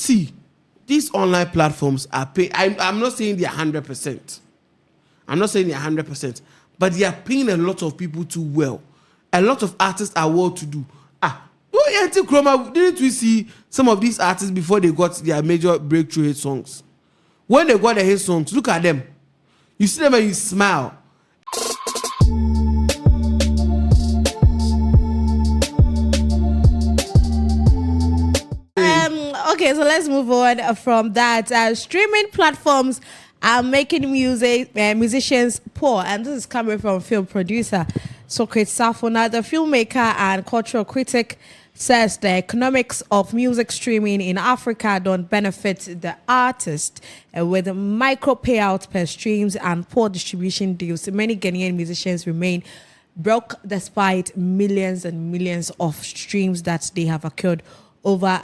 see, these online platforms are paying. I'm not saying they're 100%. I'm not saying they're 100%, but they are paying a lot of people too well. A lot of artists are well to do. Didn't we see some of these artists before they got their major breakthrough hit songs? When they got their hit songs, look at them. You see them and you smile. Okay, so let's move on from that. Streaming platforms are making musicians poor, and this is coming from film producer Socrate Safo. Now, the filmmaker and cultural critic says the economics of music streaming in Africa don't benefit the artist, with micro-payouts per streams and poor distribution deals. Many Ghanaian musicians remain broke despite millions and millions of streams that they have accrued over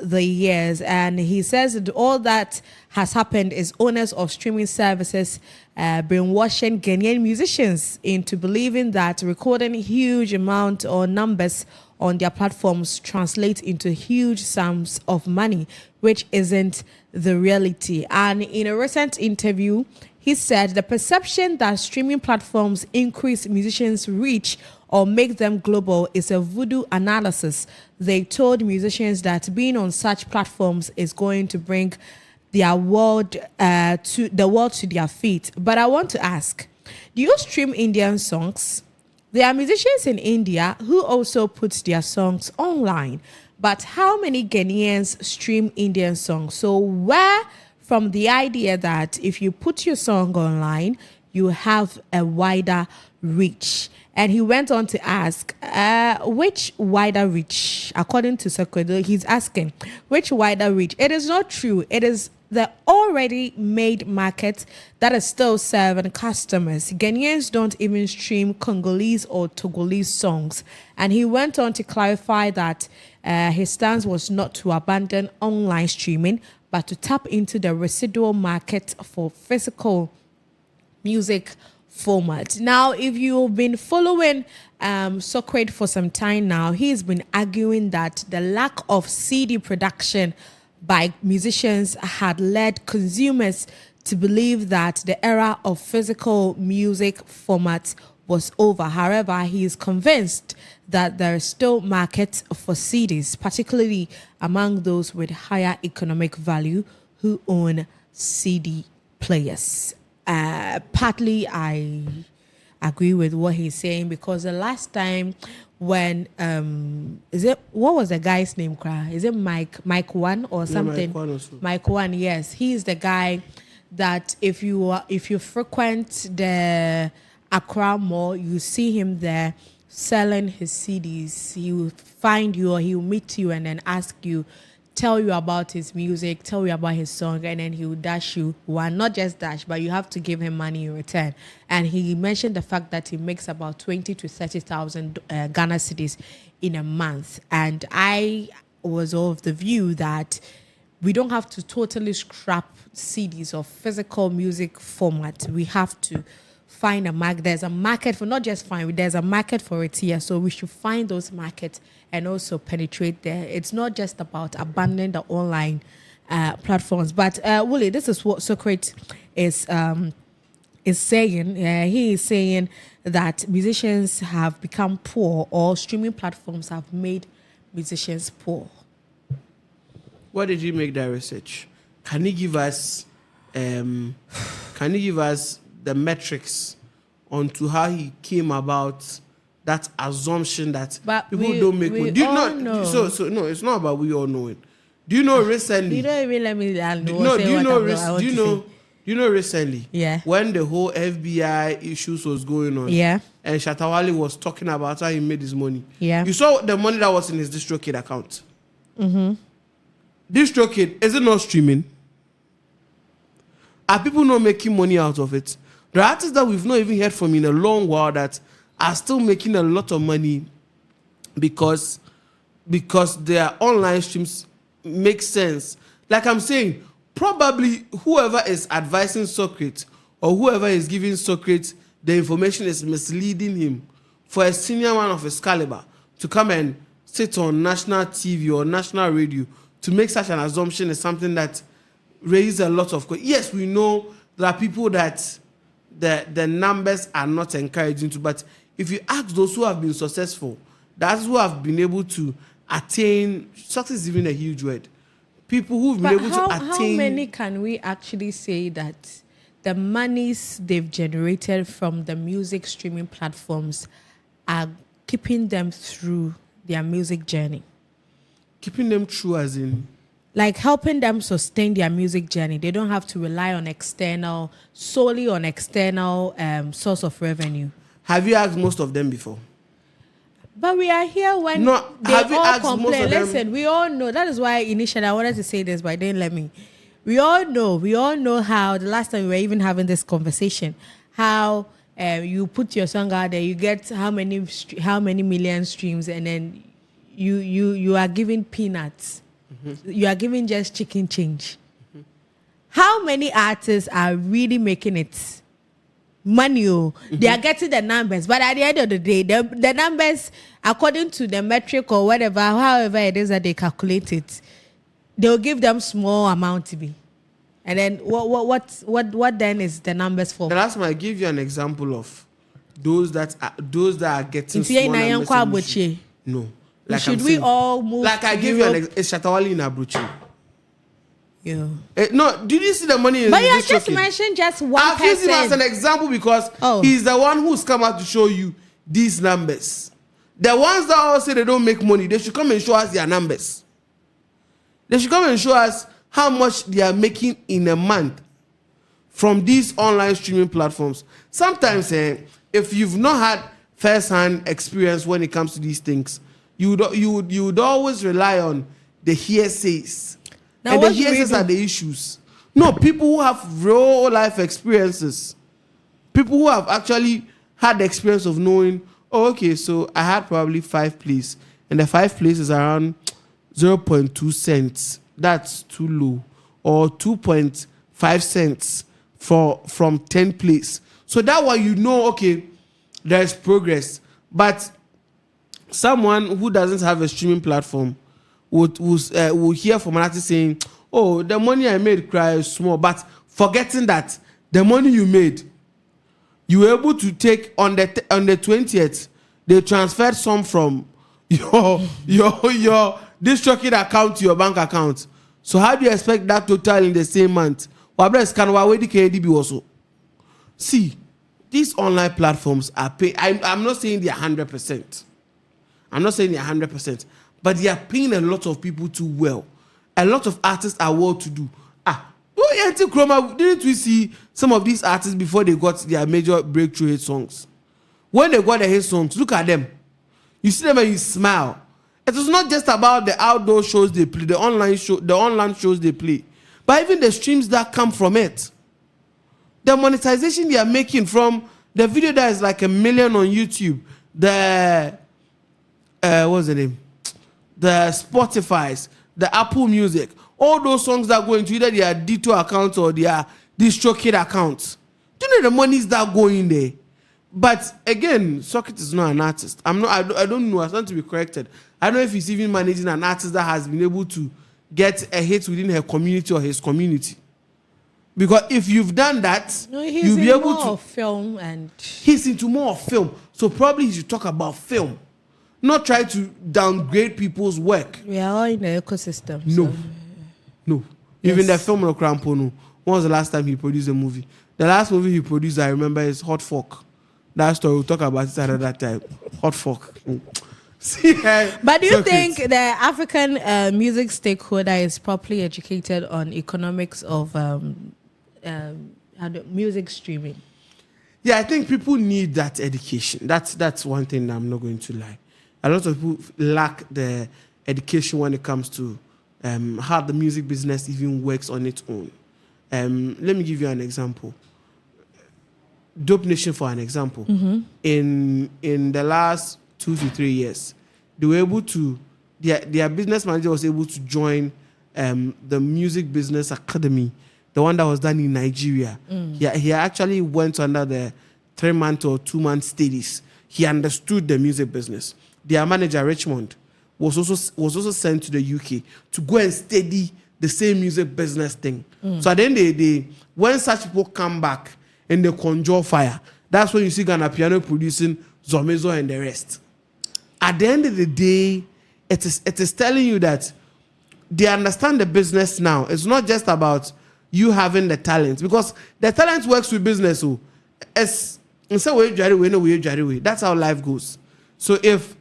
the years. And he says that all that has happened is owners of streaming services brainwashing Ghanaian musicians into believing that recording huge amount or numbers on their platforms translate into huge sums of money, which isn't the reality. And in a recent interview, he said the perception that streaming platforms increase musicians' reach or make them global is a voodoo analysis. They told musicians that being on such platforms is going to bring their world to their feet. But I want to ask, do you stream Indian songs? There are musicians in India who also put their songs online. But how many Ghanaians stream Indian songs? So where from the idea that if you put your song online, you have a wider reach? And he went on to ask, which wider reach? According to Socrate, he's asking, which wider reach? It is not true. It is the already made market that is still serving customers. Ghanaians don't even stream Congolese or Togolese songs. And he went on to clarify that his stance was not to abandon online streaming, but to tap into the residual market for physical music format. Now, if you've been following Socrate for some time now, he's been arguing that the lack of CD production by musicians had led consumers to believe that the era of physical music formats was over. However, he is convinced that there is still market for CDs, particularly among those with higher economic value who own CD players. Partly I agree with what he's saying, because the last time when what was the guy's name? Is it Mike One or something? Yeah, Mike One, yes. He's the guy that if you frequent the Accra Mall, you see him there selling his CDs. He will find you or he will meet you and then ask you, tell you about his music, tell you about his song, and then he will dash you one. Not just dash, but you have to give him money in return. And he mentioned the fact that he makes about 20 to 30,000 Ghana cedis in a month. And I was of the view that we don't have to totally scrap CDs or physical music format. We have to find a market. There's a market for, not just find, there's a market for it here. So we should find those markets and also penetrate there. It's not just about abandoning the online platforms. But Willie, this is what Socrate is saying. He is saying that musicians have become poor, or streaming platforms have made musicians poor. Where did you make that research? Can you give us the metrics onto how he came about that assumption that people don't make money? Do you not know? So no, it's not about we all knowing. Do you know recently? You don't even let me know. Do you know recently? Yeah. When the whole FBI issues was going on. Yeah. And Shatawale was talking about how he made his money. Yeah. You saw the money that was in his DistroKid account. Mm-hmm. DistroKid, is it not streaming? Are people not making money out of it? There are artists that we've not even heard from in a long while that are still making a lot of money because their online streams make sense. Like I'm saying, probably whoever is advising Socrate or whoever is giving Socrate the information is misleading him for a senior man of his caliber to come and sit on national TV or national radio to make such an assumption is something that raises a lot of questions. Yes, we know there are people that the numbers are not encouraging to, but if you ask those who have been successful, that's who have been able to attain success is even a huge word. People who've been able to attain. How many can we actually say that the monies they've generated from the music streaming platforms are keeping them through their music journey? Keeping them through as in? Like helping them sustain their music journey. They don't have to rely on solely on external source of revenue. Have you asked most of them before? But we are here when they all complain. Listen, we all know. That is why initially I wanted to say this, but they didn't let me. We all know how the last time we were even having this conversation, how you put your song out there, you get how many million streams, and then you are giving peanuts. Mm-hmm. You are giving just chicken change. Mm-hmm. How many artists are really making it money? Mm-hmm. They are getting the numbers, but at the end of the day, the numbers, according to the metric or whatever, however it is that they calculate it, they'll give them small amount to be. And then what then is the numbers for? The last time I give you an example of those that are getting small numbers. No. Like should we all move? Like I gave you it's Shatawali in Abuchi. Yeah. No, did you see the money? But you just mentioned just one person. I've used him as an example because he's the one who's come out to show you these numbers. The ones that all say they don't make money, they should come and show us their numbers. They should come and show us how much they are making in a month from these online streaming platforms. Sometimes, if you've not had first-hand experience when it comes to these things, you would always rely on the hearsays. Now, and the hearsays are the issues. No, people who have real life experiences, people who have actually had the experience of knowing, oh, okay, so I had probably 5 plays, and the 5 plays is around 0.2 cents. That's too low. Or 2.5 cents from 10 plays. So that way you know, okay, there's progress. But someone who doesn't have a streaming platform would hear from an artist saying, oh, the money I made is small, but forgetting that the money you made, you were able to take on the 20th, they transferred some from your district account to your bank account. So how do you expect that total in the same month? See, these online platforms are paying. I'm not saying they're 100%. I'm not saying they're 100%, but they are paying a lot of people too well. A lot of artists are well to do. Didn't we see some of these artists before they got their major breakthrough hit songs? When they got their hit songs, look at them. You see them and you smile. It is not just about the outdoor shows they play, the online shows they play, but even the streams that come from it. The monetization they are making from the video that is like 1 million on YouTube, the what's the name? The Spotify's, the Apple Music, all those songs that go into either their Dito account or their DistroKid account. Do you know the money is that going there? But again, Socrate is not an artist. I don't know. I want to be corrected. I don't know if he's even managing an artist that has been able to get a hit within her community or his community. Because if you've done that, you'll be able to film and he's into more of film. So probably he should talk about film, not try to downgrade people's work. We are all in the ecosystem. No. Yes. Even the film of Crampono. When was the last time he produced a movie? The last movie he produced, I remember, is Hot Fork. That story, we'll talk about it another time. Hot Fork. But do you think the African music stakeholder is properly educated on economics of music streaming? Yeah, I think people need that education. That's one thing that I'm not going to lie. A lot of people lack the education when it comes to how the music business even works on its own. Let me give you an example. Dope Nation, for an example, in the last 2 to 3 years, they were able to, their business manager was able to join the Music Business Academy, the one that was done in Nigeria. He actually went under the 3-month or 2-month studies. He understood the music business. Their manager, Richmond, was also sent to the UK to go and study the same music business thing. So at the end of the day, when such people come back and they conjure fire, that's when you see Ghana Piano producing Zomezo and the rest. At the end of the day, it is telling you that they understand the business now. It's not just about you having the talent, because the talent works with business. So that's how life goes. So if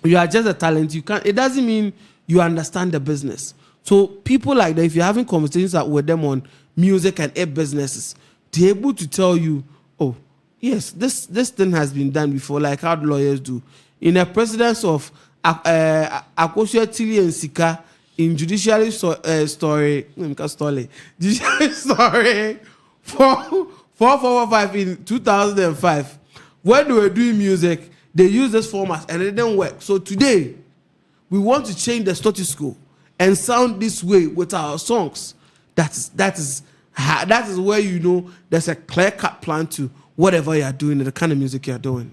you are just a talent, it doesn't mean you understand the business. So people like that, if you're having conversations with them on music and businesses, they're able to tell you, oh, yes, this thing has been done before, like how lawyers do. In the precedence of Akosua Tili and Sika in judiciary story 4445 in 2005, when they were doing music, they used this format and it didn't work. So today, we want to change the status quo and sound this way with our songs. That is where you know there's a clear-cut plan to whatever you are doing, the kind of music you are doing.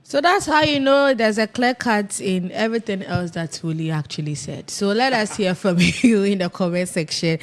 So that's how you know there's a clear cut in everything else that Willie actually said. So let us hear from you in the comment section.